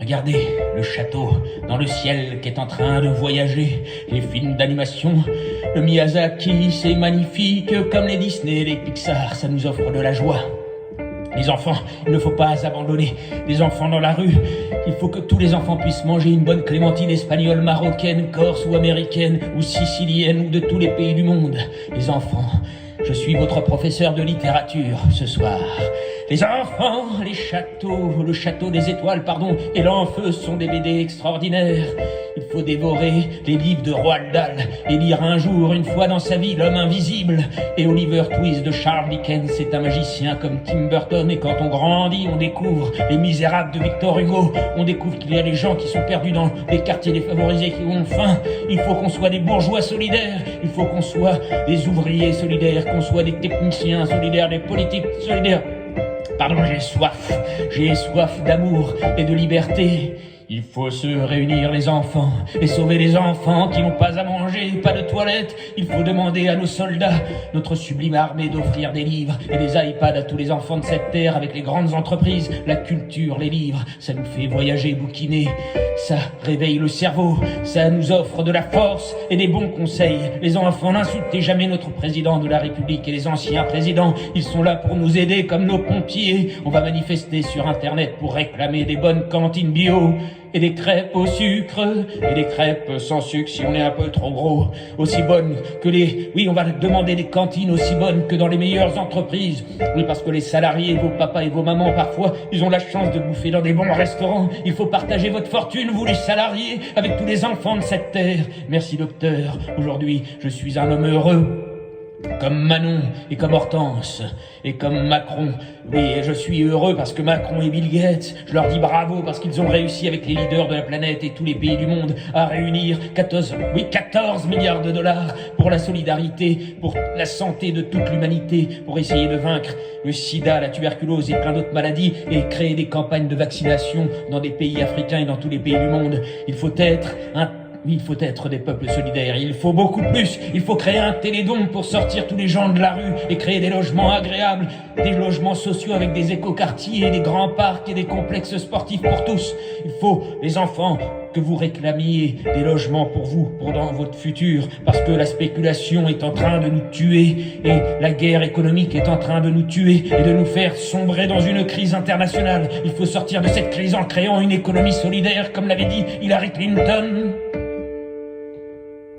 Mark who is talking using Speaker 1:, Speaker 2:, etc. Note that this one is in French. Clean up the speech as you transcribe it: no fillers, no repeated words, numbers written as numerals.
Speaker 1: Regardez le château dans le ciel qui est en train de voyager, les films d'animation, le Miyazaki, c'est magnifique, comme les Disney, les Pixar, ça nous offre de la joie. Les enfants, il ne faut pas abandonner les enfants dans la rue. Il faut que tous les enfants puissent manger une bonne clémentine espagnole, marocaine, corse ou américaine, ou sicilienne, ou de tous les pays du monde. Les enfants, je suis votre professeur de littérature ce soir. Les enfants, les châteaux, le château des étoiles, pardon, et l'enfeu sont des BD extraordinaires. Il faut dévorer les livres de Roald Dahl et lire un jour, une fois dans sa vie, L'homme invisible. Et Oliver Twist de Charles Dickens, c'est un magicien comme Tim Burton. Et quand on grandit, on découvre Les Misérables de Victor Hugo. On découvre qu'il y a des gens qui sont perdus dans les quartiers défavorisés, qui ont faim. Il faut qu'on soit des bourgeois solidaires. Il faut qu'on soit des ouvriers solidaires, qu'on soit des techniciens solidaires, des politiques solidaires. Pardon, j'ai soif d'amour et de liberté. Il faut se réunir les enfants et sauver les enfants qui n'ont pas à manger, pas de toilettes. Il faut demander à nos soldats, notre sublime armée, d'offrir des livres et des iPads à tous les enfants de cette terre avec les grandes entreprises. La culture, les livres, ça nous fait voyager, bouquiner. Ça réveille le cerveau, ça nous offre de la force et des bons conseils. Les enfants, n'insultez jamais notre président de la République et les anciens présidents. Ils sont là pour nous aider comme nos pompiers. On va manifester sur Internet pour réclamer des bonnes cantines bio. Et des crêpes au sucre, et des crêpes sans sucre si on est un peu trop gros. Aussi bonnes que on va demander des cantines aussi bonnes que dans les meilleures entreprises. Oui, parce que les salariés, vos papas et vos mamans, parfois, ils ont la chance de bouffer dans des bons restaurants. Il faut partager votre fortune, vous les salariés, avec tous les enfants de cette terre. Merci docteur, aujourd'hui, je suis un homme heureux. Comme Manon et comme Hortense et comme Macron. Oui, et je suis heureux parce que Macron et Bill Gates, je leur dis bravo parce qu'ils ont réussi avec les leaders de la planète et tous les pays du monde à réunir 14 milliards de dollars pour la solidarité, pour la santé de toute l'humanité, pour essayer de vaincre le sida, la tuberculose et plein d'autres maladies et créer des campagnes de vaccination dans des pays africains et dans tous les pays du monde. Il faut être des peuples solidaires, il faut beaucoup plus. Il faut créer un télédon pour sortir tous les gens de la rue et créer des logements agréables, des logements sociaux avec des écoquartiers, des grands parcs et des complexes sportifs pour tous. Il faut, les enfants, que vous réclamiez des logements pour vous, pour dans votre futur, parce que la spéculation est en train de nous tuer et la guerre économique est en train de nous tuer et de nous faire sombrer dans une crise internationale. Il faut sortir de cette crise en créant une économie solidaire, comme l'avait dit Hillary Clinton.